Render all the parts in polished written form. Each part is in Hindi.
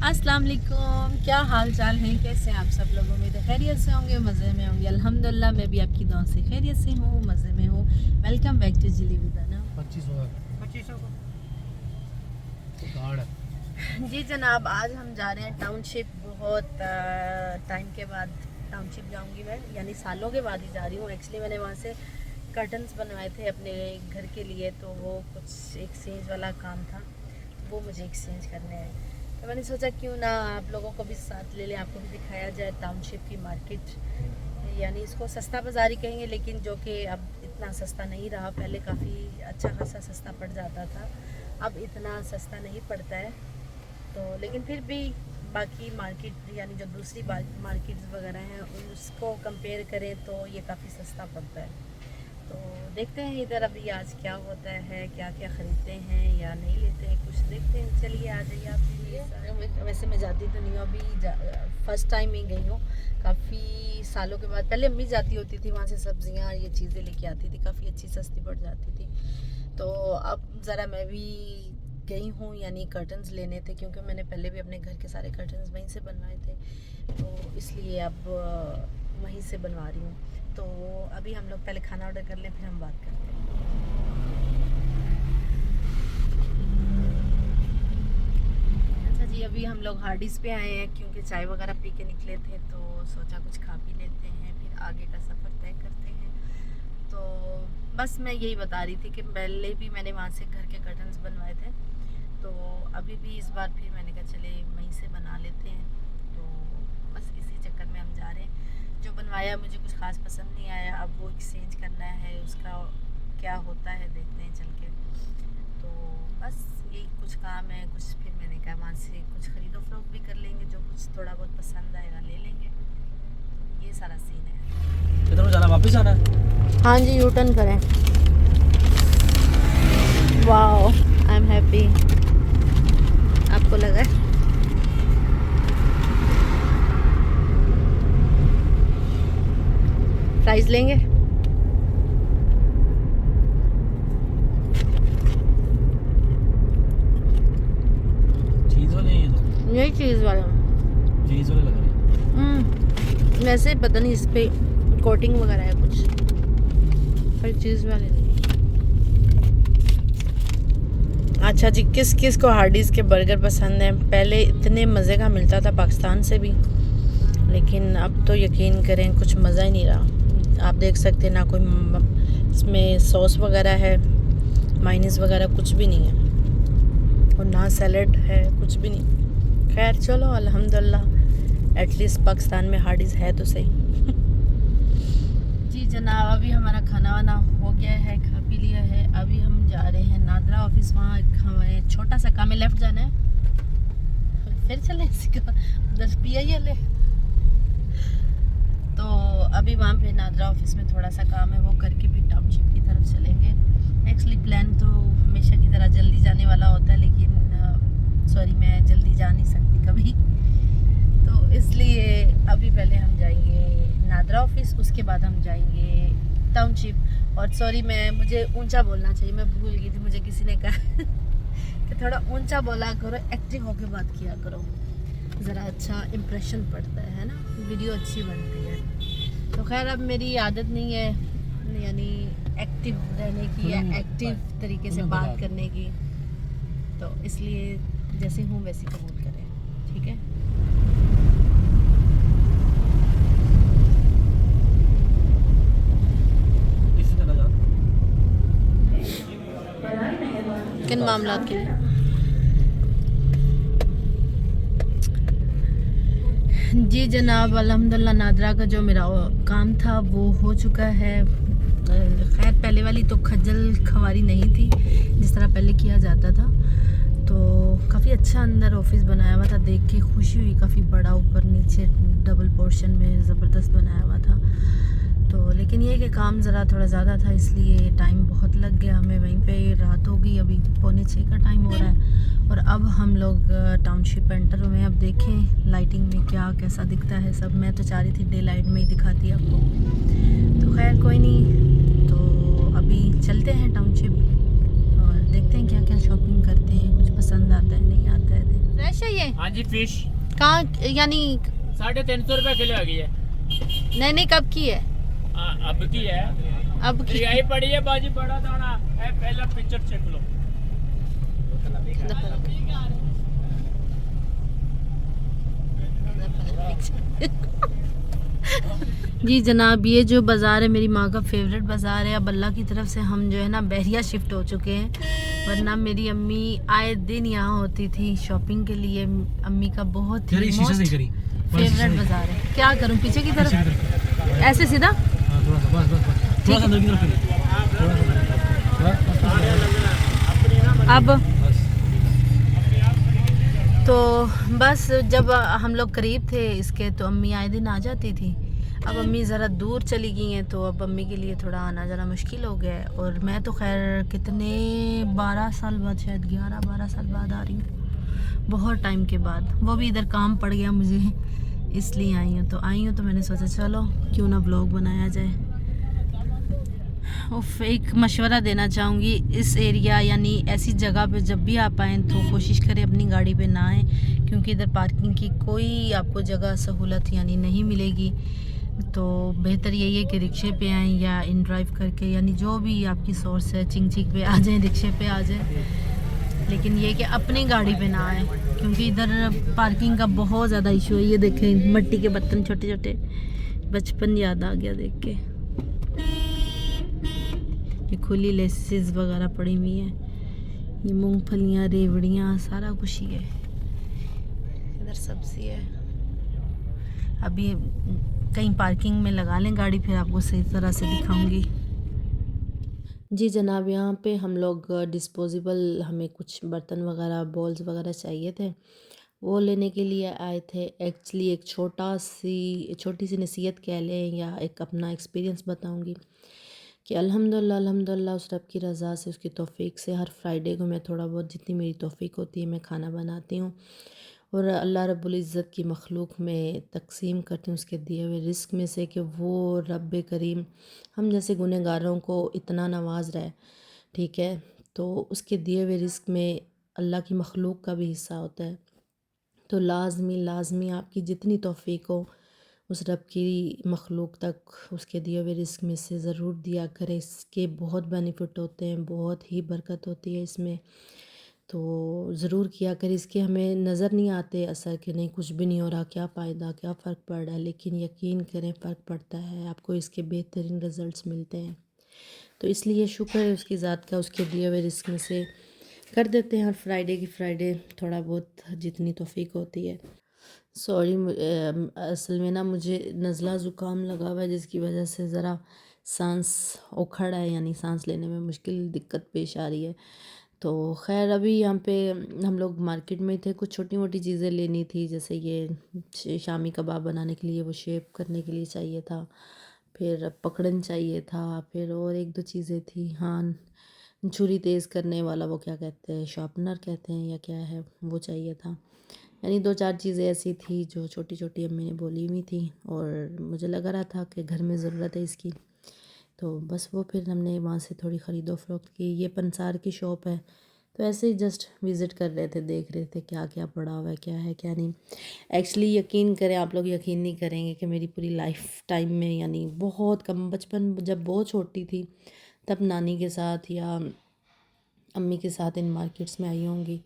अस्सलाम वालेकुम, क्या हाल चाल है, कैसे हैं आप सब लोग। उम्मीद है खैरियत से होंगे, मज़े में होंगे। अल्हम्दुलिल्लाह मैं भी आपकी दुआ से खैरियत से हूँ, मज़े में हूँ। वेलकम बैक टू जिली विदाना। 2500 कार्ड जी जनाब, आज हम जा रहे हैं टाउनशिप। बहुत टाइम के बाद टाउनशिप जाऊंगी मैं, यानी सालों के बाद ही जा रही हूँ। एक्चुअली मैंने वहाँ से कर्टन्स बनवाए थे अपने घर के लिए, तो वो कुछ एक्सचेंज वाला काम था, वो मुझे एक्सचेंज करने हैं। तो मैंने सोचा क्यों ना आप लोगों को भी साथ ले लें, आपको भी दिखाया जाए टाउनशिप की मार्केट। यानी इसको सस्ता बाज़ारी कहेंगे, लेकिन जो कि अब इतना सस्ता नहीं रहा। पहले काफ़ी अच्छा खासा सस्ता पड़ जाता था, अब इतना सस्ता नहीं पड़ता है। तो लेकिन फिर भी बाकी मार्केट यानी जो दूसरी मार्केट्स वगैरह हैं उसको कंपेयर करें तो ये काफ़ी सस्ता पड़ता है। तो देखते हैं इधर अभी आज क्या होता है, क्या क्या ख़रीदते हैं या नहीं लेते हैं, कुछ देखते हैं। चलिए आ जाइए आप भी। वैसे मैं जाती तो नहीं हूँ, अभी फ़र्स्ट टाइम ही गई हूँ। काफ़ी सालों के बाद, पहले अम्मी जाती होती थी, वहाँ से सब्जियाँ ये चीज़ें लेके आती थी, काफ़ी अच्छी सस्ती पड़ जाती थी। तो अब ज़रा मैं भी गई हूँ यानी कर्टन्स लेने थे, क्योंकि मैंने पहले भी अपने घर के सारे कर्टन्स वहीं से बनवाए थे, तो इसलिए अब वहीं से बनवा रही हूँ। तो अभी हम लोग पहले खाना ऑर्डर कर लें, फिर हम बात करते हैं। अच्छा जी, अभी हम लोग हार्डिस पे आए हैं, क्योंकि चाय वगैरह पी के निकले थे, तो सोचा कुछ खा पी लेते हैं, फिर आगे का सफ़र तय करते हैं। तो बस मैं यही बता रही थी कि पहले भी मैंने वहाँ से घर के कर्टन्स बनवाए थे, तो अभी भी इस बार फिर मैंने कहा चले वहीं से बना लेते हैं। तो बस इसी चक्कर में हम जा रहे हैं। जो बनवाया मुझे कुछ खास पसंद नहीं आया, अब वो एक्सचेंज करना है, उसका क्या होता है देखते हैं चल के। तो बस यही कुछ काम है, कुछ फिर मैंने कहा वहाँ से कुछ ख़रीदो फरोख्त भी कर लेंगे, जो कुछ थोड़ा बहुत पसंद आएगा ले लेंगे। तो ये सारा सीन है। किधर जाना, वापस आना है? हाँ जी, यू टर्न करें। Wow, I am happy. आपको लगा? प्राइस लेंगे? चीज वाले हैं ये तो, यही चीज़ वाला। चीज वाले लग रहे हैं। वैसे पता नहीं इस पे कोटिंग वगैरह है कुछ, पर चीज़ वाले नहीं। अच्छा जी, किस किस को हार्डीज़ के बर्गर पसंद हैं? पहले इतने मज़े का मिलता था पाकिस्तान से भी, लेकिन अब तो यकीन करें कुछ मज़ा ही नहीं रहा। आप देख सकते हैं ना, कोई इसमें सॉस वगैरह है, मायनीज़ वगैरह कुछ भी नहीं है, और ना सैलड है, कुछ भी नहीं। खैर चलो अल्हम्दुलिल्लाह, एटलीस्ट पाकिस्तान में हार्डीज़ है तो सही। जी जनाब, अभी हमारा खाना वाना हो गया है, खा पी लिया है। अभी हम जा रहे हैं नादरा ऑफिस, वहाँ हमें छोटा सा काम है, लेफ़्ट जाना है, फिर चलें दस PI ले। तो अभी वहाँ पे नादरा ऑफिस में थोड़ा सा काम है, वो करके फिर टाउनशिप की तरफ चलेंगे। एक्चुअली प्लान तो हमेशा की तरह जल्दी जाने वाला होता है, लेकिन सॉरी मैं जल्दी जा नहीं सकती कभी, तो इसलिए अभी पहले हम जाएंगे नादरा ऑफिस, उसके बाद हम जाएंगे टाउनशिप। और सॉरी मुझे ऊंचा बोलना चाहिए, मैं भूल गई थी, मुझे किसी ने कहा कि थोड़ा ऊंचा बोला करो, एक्टिव होके बात किया करो, ज़रा अच्छा इम्प्रेशन पड़ता है ना, वीडियो अच्छी बनती है। तो खैर अब मेरी आदत नहीं है यानी एक्टिव रहने की या एक्टिव तरीके से बात करने की, तो इसलिए जैसे हूँ वैसे कबूल करें, ठीक है। इसी तरह जा। किन मामला के लिए? जी जनाब, अल्हम्दुलिल्लाह नादरा का जो मेरा काम था वो हो चुका है। खैर पहले वाली तो खज्जल खवारी नहीं थी जिस तरह पहले किया जाता था, तो काफ़ी अच्छा अंदर ऑफिस बनाया हुआ था, देख के खुशी हुई। काफ़ी बड़ा, ऊपर नीचे डबल पोर्शन में ज़बरदस्त बनाया हुआ था। तो लेकिन ये कि काम ज़रा थोड़ा ज़्यादा था, इसलिए टाइम बहुत लग गया हमें। वहीं पे रात हो गई, अभी 5:45 का टाइम हो रहा है, और अब हम लोग टाउनशिप एंटर हुए हैं। अब देखें लाइटिंग में क्या कैसा दिखता है सब। मैं तो चाह रही थी डे लाइट में ही दिखाती आपको, तो खैर कोई नहीं। तो अभी चलते हैं टाउनशिप और देखते हैं क्या क्या शॉपिंग करते हैं, कुछ पसंद आता है नहीं आता है। फ्रेश है ये? हाँ जी, फिश कहाँ यानी 350 रुपए किलो आ गई है। नहीं कब की है? अब की है, अब की यही पड़ी है बाजी, बड़ा दाना है। पहला पिक्चर चेक लो। जी जनाब, ये जो बाज़ार है मेरी माँ का फेवरेट बाज़ार है। अब अल्लाह की तरफ से हम जो है ना बहरिया शिफ्ट हो चुके हैं, वरना मेरी अम्मी आए दिन यहाँ होती थी शॉपिंग के लिए। अम्मी का बहुत ही मोस्ट फेवरेट बाज़ार है। क्या करूँ, पीछे की तरफ ऐसे सीधा? अब तो बस जब हम लोग करीब थे इसके तो अम्मी आए दिन आ जाती थी। अब अम्मी ज़रा दूर चली गई हैं तो अब अम्मी के लिए थोड़ा आना जाना मुश्किल हो गया है। और मैं तो खैर कितने 12 साल बाद, शायद 11-12 साल बाद आ रही हूँ, बहुत टाइम के बाद। वो भी इधर काम पड़ गया मुझे, इसलिए आई हूँ तो मैंने सोचा चलो क्यों ना ब्लॉग बनाया जाए। एक मशवरा देना चाहूँगी, इस एरिया यानी ऐसी जगह पे जब भी आप आएँ तो कोशिश करें अपनी गाड़ी पे ना आएँ, क्योंकि इधर पार्किंग की कोई आपको जगह सहूलत यानी नहीं मिलेगी। तो बेहतर यही है कि रिक्शे पे आएँ या इन ड्राइव करके, यानी जो भी आपकी सोर्स है, चिंग चिंग पे आ जाएँ, रिक्शे पे आ जाएँ, लेकिन ये कि अपनी गाड़ी पे ना आएँ, क्योंकि इधर पार्किंग का बहुत ज़्यादा इशू है। ये देखें मिट्टी के बर्तन छोटे छोटे, बचपन याद आ गया देख के। ये खुली लेसिस वगैरह पड़ी हुई है, ये मूंगफलियाँ, रेवड़ियाँ, सारा कुछ ही है। इधर सब्जी है। अभी कहीं पार्किंग में लगा लें गाड़ी, फिर आपको सही तरह से दिखाऊंगी। जी जनाब, यहाँ पे हम लोग डिस्पोजेबल, हमें कुछ बर्तन वगैरह, बॉल्स वगैरह चाहिए थे, वो लेने के लिए आए थे। एक्चुअली एक छोटी सी नसीहत कह लें या एक अपना एक्सपीरियंस बताऊंगी कि अल्हम्दुलिल्लाह उस रब की रज़ा से, उसकी तौफ़ीक से हर फ्राइडे को मैं थोड़ा बहुत, जितनी मेरी तौफ़ीक होती है, मैं खाना बनाती हूँ और अल्लाह रब्बुल इज़्ज़त की मखलूक में तकसीम करती हूँ उसके दिए हुए रिस्क में से, कि वो रब करीम हम जैसे गुनहगारों को इतना नवाज रहा है, ठीक है, तो उसके दिए हुए रिस्क में अल्लाह की मखलूक का भी हिस्सा होता है। तो लाजमी आपकी जितनी तौफ़ीक हो उस रब की मखलूक तक उसके दिए हुए रिस्क में से ज़रूर दिया करें। इसके बहुत बेनिफिट होते हैं, बहुत ही बरकत होती है इसमें, तो ज़रूर किया करें। इसके हमें नज़र नहीं आते असर कि नहीं कुछ भी नहीं हो रहा, क्या फ़ायदा, क्या फ़र्क पड़ रहा है, लेकिन यकीन करें फ़र्क पड़ता है, आपको इसके बेहतरीन रिज़ल्ट्स मिलते हैं। तो इसलिए शुक्र है उसकी ज़ात का, उसके दिए हुए रिस्क में से कर देते हैं हर फ्राइडे की फ्राइडे थोड़ा बहुत जितनी तौफ़ीक होती है। सॉरी, असल में ना मुझे नज़ला ज़ुकाम लगा हुआ है, जिसकी वजह से ज़रा सांस उखड़ है, यानी सांस लेने में मुश्किल दिक्कत पेश आ रही है। तो खैर अभी यहाँ पे हम लोग मार्केट में थे, कुछ छोटी मोटी चीज़ें लेनी थी, जैसे ये शामी कबाब बनाने के लिए वो शेप करने के लिए चाहिए था, फिर पकड़न चाहिए था, फिर और एक दो चीज़ें थी, हाँ छुरी तेज़ करने वाला, वो क्या कहते हैं, शार्पनर कहते हैं या क्या है, वो चाहिए था। यानी 2-4 चीज़ें ऐसी थी जो छोटी छोटी अम्मी ने बोली हुई थी और मुझे लग रहा था कि घर में ज़रूरत है इसकी, तो बस वो फिर हमने वहाँ से थोड़ी ख़रीदो फरोख्त की। ये पंसार की शॉप है, तो ऐसे ही जस्ट विज़िट कर रहे थे, देख रहे थे क्या क्या पड़ा हुआ है, क्या है क्या नहीं। एक्चुअली यकीन करें, आप लोग यकीन नहीं करेंगे कि मेरी पूरी लाइफ टाइम में, यानी बहुत कम, बचपन जब बहुत छोटी थी तब नानी के साथ या अम्मी के साथ इन मार्केट्स में आई होंगी,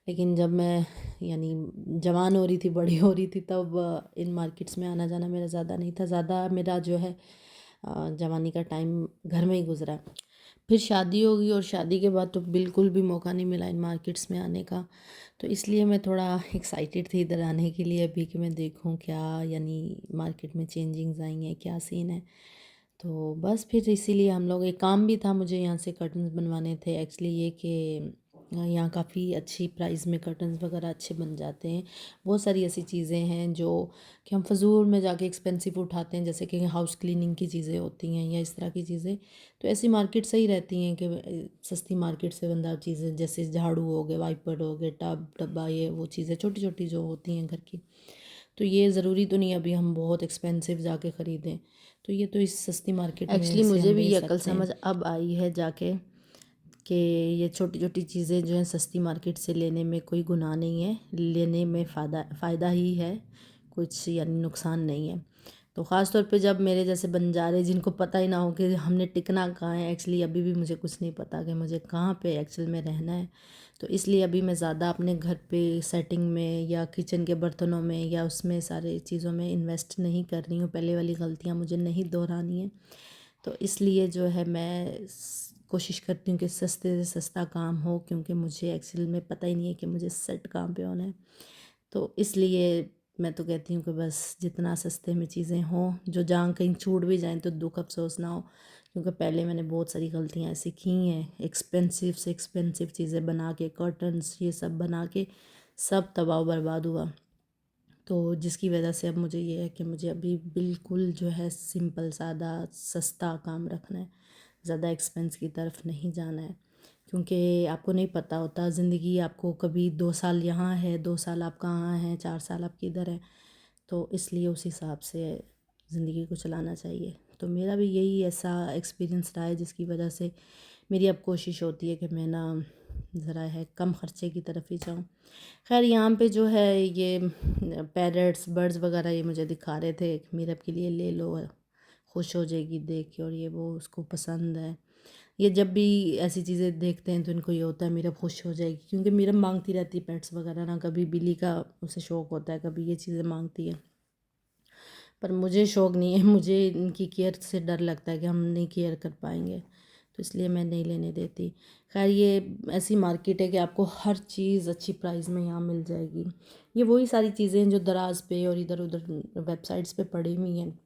लेकिन जब मैं यानी जवान हो रही थी, बड़ी हो रही थी, तब इन मार्केट्स में आना जाना मेरा ज़्यादा नहीं था। ज़्यादा मेरा जो है जवानी का टाइम घर में ही गुजरा। फिर शादी होगी और शादी के बाद तो बिल्कुल भी मौका नहीं मिला इन मार्केट्स में आने का, तो इसलिए मैं थोड़ा एक्साइटेड थी इधर आने के लिए अभी, कि मैं देखूं क्या यानी मार्केट में चेंजिंग्स आई हैं, क्या सीन है। तो बस फिर इसीलिए हम लोग, एक काम भी था मुझे, यहाँ से कर्टन्स बनवाने थे। एक्चुअली ये कि यहाँ काफ़ी अच्छी प्राइस में कर्टन्स वगैरह अच्छे बन जाते हैं। बहुत सारी ऐसी चीज़ें हैं जो कि हम फजूल में जाके एक्सपेंसिव उठाते हैं, जैसे कि हाउस क्लीनिंग की चीज़ें होती हैं या इस तरह की चीज़ें, तो ऐसी मार्केट सही रहती हैं कि सस्ती मार्केट से बंदा चीज़ें, जैसे झाड़ू हो गए, वाइपर हो गए, टब डब्बा, ये वो चीज़ें छोटी छोटी जो होती हैं घर की, तो ये ज़रूरी तो नहीं अभी हम बहुत एक्सपेंसिव जाके ख़रीदें, तो ये तो इस सस्ती मार्केट में एक्चुअली मुझे भी ये अकल समझ अब आई है जाके कि ये छोटी छोटी चीज़ें जो हैं सस्ती मार्केट से लेने में कोई गुनाह नहीं है, लेने में फ़ायदा ही है, कुछ यानी नुकसान नहीं है। तो ख़ास तौर पे जब मेरे जैसे बंजारे जिनको पता ही ना हो कि हमने टिकना कहाँ है, एक्चुअली अभी भी मुझे कुछ नहीं पता कि मुझे कहाँ पे एक्चुअल में रहना है। तो इसलिए अभी मैं ज़्यादा अपने घर पे सेटिंग में या किचन के बर्तनों में या उसमें सारे चीज़ों में इन्वेस्ट नहीं कर रही हूँ। पहले वाली गलतियाँ मुझे नहीं दोहरानी है। तो इसलिए जो है मैं कोशिश करती हूँ कि सस्ते से सस्ता काम हो, क्योंकि मुझे एक्चुअल में पता ही नहीं है कि मुझे सेट कहाँ पे होना है। तो इसलिए मैं तो कहती हूँ कि बस जितना सस्ते में चीज़ें हों, जो जहाँ कहीं छूट भी जाएँ तो दुख अफसोस ना हो, क्योंकि पहले मैंने बहुत सारी गलतियाँ ऐसी की हैं। एक्सपेंसिव से एक्सपेंसिव चीज़ें बना के, कर्टन्स ये सब बना के सब तबाह बर्बाद हुआ। तो जिसकी वजह से अब मुझे ये है कि मुझे अभी बिल्कुल जो है सिंपल सादा सस्ता काम रखना है, ज़्यादा एक्सपेंस की तरफ नहीं जाना है, क्योंकि आपको नहीं पता होता ज़िंदगी आपको कभी 2 साल यहाँ है, 2 साल आप कहाँ हैं, 4 साल आप किधर हैं। तो इसलिए उस हिसाब से ज़िंदगी को चलाना चाहिए। तो मेरा भी यही ऐसा एक्सपीरियंस रहा है, जिसकी वजह से मेरी अब कोशिश होती है कि मैं ना ज़रा है कम ख़र्चे की तरफ ही जाऊँ। खैर यहाँ पे जो है ये पैरट्स बर्ड्स वगैरह ये मुझे दिखा रहे थे, मीरब के लिए ले लो, खुश हो जाएगी देख के, और ये वो उसको पसंद है। ये जब भी ऐसी चीज़ें देखते हैं तो इनको ये होता है मीरब खुश हो जाएगी, क्योंकि मीरब मांगती रहती है पेट्स वगैरह ना, कभी बिल्ली का उसे शौक़ होता है, कभी ये चीज़ें मांगती है। पर मुझे शौक़ नहीं है, मुझे इनकी केयर से डर लगता है कि हम नहीं केयर कर पाएंगे, तो इसलिए मैं नहीं लेने देती। खैर ये ऐसी मार्केट है कि आपको हर चीज़ अच्छी प्राइस में यहाँ मिल जाएगी। ये वही सारी चीज़ें हैं जो दराज पे और इधर उधर वेबसाइट्स पे पड़ी हुई हैं,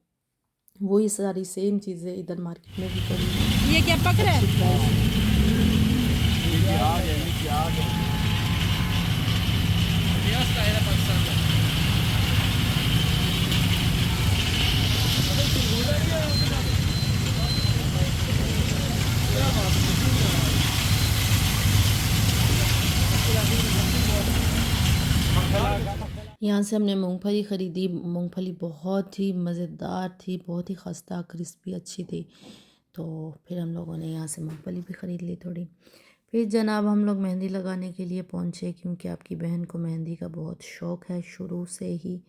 वही सारी सेम चीज़ें इधर मार्केट में भी पड़ी हैं। ये क्या पक रहा है? यहाँ से हमने मूंगफली ख़रीदी। मूंगफली बहुत ही मज़ेदार थी, बहुत ही खस्ता क्रिस्पी अच्छी थी। तो फिर हम लोगों ने यहाँ से मूंगफली भी ख़रीद ली थोड़ी। फिर जनाब हम लोग मेहंदी लगाने के लिए पहुँचे, क्योंकि आपकी बहन को मेहंदी का बहुत शौक़ है शुरू से ही।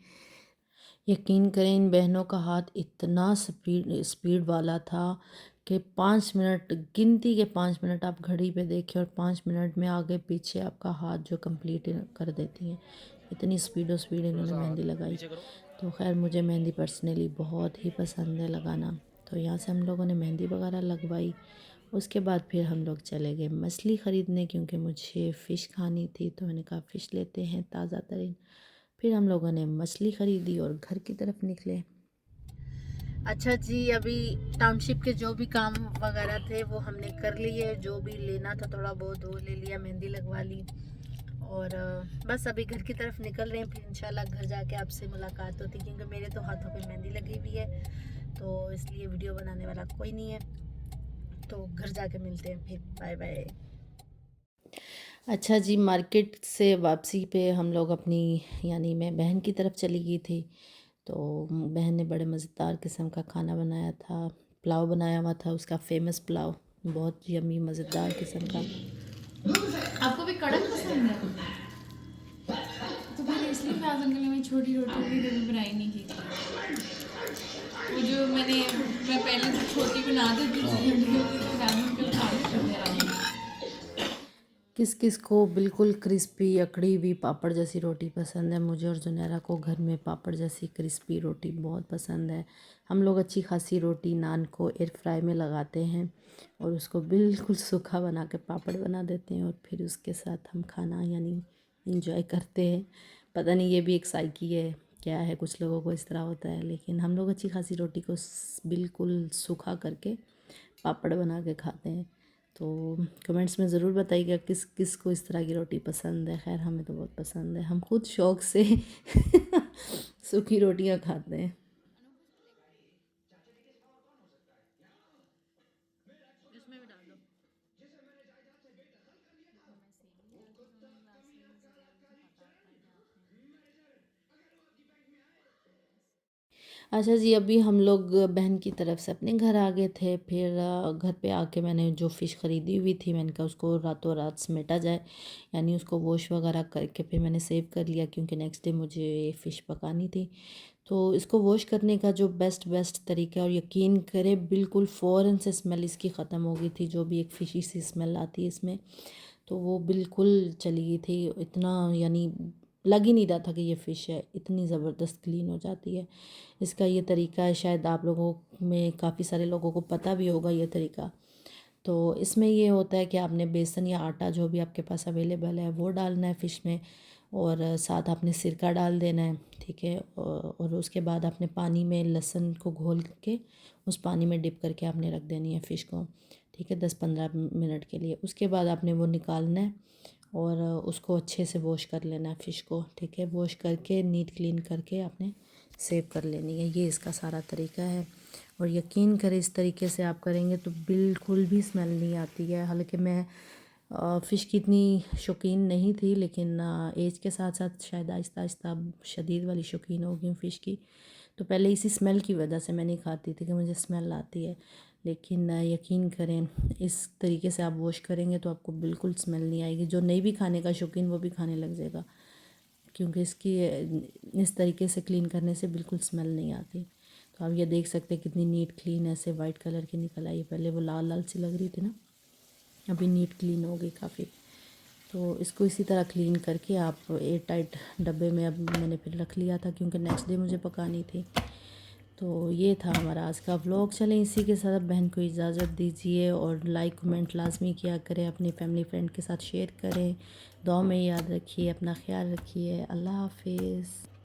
यकीन करें इन बहनों का हाथ इतना स्पीड वाला था कि 5 मिनट, गिनती के 5 मिनट आप घड़ी पे देखें और 5 मिनट में आगे पीछे आपका हाथ जो कंप्लीट कर देती हैं। इतनी स्पीड इन्होंने मेहंदी लगाई। तो खैर मुझे मेहंदी पर्सनली बहुत ही पसंद है लगाना। तो यहाँ से हम लोगों ने मेहंदी वगैरह लगवाई। उसके बाद फिर हम लोग चले गए मछली ख़रीदने, क्योंकि मुझे फ़िश खानी थी। तो मैंने कहा फ़िश लेते हैं ताज़ा तरीन। फिर हम लोगों ने मछली ख़रीदी और घर की तरफ निकले। अच्छा जी, अभी टाउनशिप के जो भी काम वगैरह थे वो हमने कर लिए, जो भी लेना था थोड़ा बहुत वो ले लिया, मेहंदी लगवा ली, और बस अभी घर की तरफ निकल रहे हैं। फिर इंशाल्लाह घर जाके आपसे मुलाकात होती, क्योंकि मेरे तो हाथों पे मेहंदी लगी हुई है, तो इसलिए वीडियो बनाने वाला कोई नहीं है। तो घर जाके मिलते हैं फिर, बाय बाय। अच्छा जी, मार्केट से वापसी पे हम लोग अपनी यानी मैं बहन की तरफ चली गई थी। तो बहन ने बड़े मज़ेदार किस्म का खाना बनाया था, पुलाव बनाया हुआ था, उसका फेमस पुलाव, बहुत यम्मी मज़ेदार किस्म का। आपको भी कड़क पसंद है? तो फिर इसलिए फैज़ अंकल ने मेरी छोटी रोटी भी कभी बनाई नहीं की थी। वो जो मैं पहले से छोटी बना देती थी, तो फैज़ अंकल खा लेते थे आराम से। किस किस को बिल्कुल क्रिस्पी अकड़ी हुई पापड़ जैसी रोटी पसंद है। मुझे और जुनैरा को घर में पापड़ जैसी क्रिस्पी रोटी बहुत पसंद है। हम लोग अच्छी खासी रोटी नान को एयर फ्राई में लगाते हैं और उसको बिल्कुल सूखा बना के पापड़ बना देते हैं, और फिर उसके साथ हम खाना यानी इंजॉय करते हैं। पता नहीं ये भी एक साइकी है क्या है, कुछ लोगों को इस तरह होता है, लेकिन हम लोग अच्छी खासी रोटी को बिल्कुल सूखा करके पापड़ बना के खाते हैं। तो कमेंट्स में ज़रूर बताइएगा किस किस को इस तरह की रोटी पसंद है। खैर हमें तो बहुत पसंद है, हम खुद शौक़ से सूखी रोटियां खाते हैं। अच्छा जी, अभी हम लोग बहन की तरफ से अपने घर आ गए थे। फिर घर पे आके मैंने जो फ़िश ख़रीदी हुई थी, मैंने कहा उसको रातों रात समेटा जाए, यानी उसको वॉश वगैरह करके फिर मैंने सेव कर लिया, क्योंकि नेक्स्ट डे मुझे ये फ़िश पकानी थी। तो इसको वॉश करने का जो बेस्ट तरीका है, और यकीन करें बिल्कुल फ़ौरन से स्मेल इसकी ख़त्म हो गई थी, जो भी एक फ़िशी सी स्मेल आती है इसमें, तो वो बिल्कुल चली गई थी। इतना यानी लग ही नहीं रहा था कि ये फ़िश है, इतनी ज़बरदस्त क्लीन हो जाती है। इसका ये तरीका है, शायद आप लोगों में काफ़ी सारे लोगों को पता भी होगा ये तरीका। तो इसमें ये होता है कि आपने बेसन या आटा जो भी आपके पास अवेलेबल है वो डालना है फ़िश में, और साथ आपने सिरका डाल देना है, ठीक है। और उसके बाद आपने पानी में लहसुन को घोल के उस पानी में डिप करके आपने रख देनी है फ़िश को, ठीक है, 10-15 मिनट के लिए। उसके बाद आपने वो निकालना है और उसको अच्छे से वॉश कर लेना है फ़िश को, ठीक है। वॉश करके नीट क्लीन करके आपने सेव कर लेनी है। ये इसका सारा तरीका है, और यकीन करें इस तरीके से आप करेंगे तो बिल्कुल भी स्मेल नहीं आती है। हालांकि मैं फ़िश की इतनी शौकीन नहीं थी, लेकिन एज के साथ साथ शायद आहिस्ता आहिस्ता अब शदीद वाली शौकीन हो गई हूँ फ़िश की। तो पहले इसी स्मेल की वजह से मैं नहीं खाती थी कि मुझे स्मेल आती है, लेकिन यकीन करें इस तरीके से आप वॉश करेंगे तो आपको बिल्कुल स्मेल नहीं आएगी। जो नहीं भी खाने का शौकीन वो भी खाने लग जाएगा, क्योंकि इसकी इस तरीके से क्लीन करने से बिल्कुल स्मेल नहीं आती। तो आप ये देख सकते हैं कितनी नीट क्लीन ऐसे वाइट कलर की निकल आई है। पहले वो लाल लाल सी लग रही थी ना, अभी नीट क्लीन हो गई काफ़ी। तो इसको इसी तरह क्लीन करके आप एयर टाइट डब्बे में अब मैंने फिर रख लिया था, क्योंकि नेक्स्ट डे मुझे पकानी थी। तो ये था हमारा आज का व्लॉग। चलें इसी के साथ अब बहन को इजाज़त दीजिए, और लाइक कमेंट लाजमी किया करें, अपनी फैमिली फ्रेंड के साथ शेयर करें, दुआ में याद रखिए, अपना ख्याल रखिए। अल्लाह हाफिज़।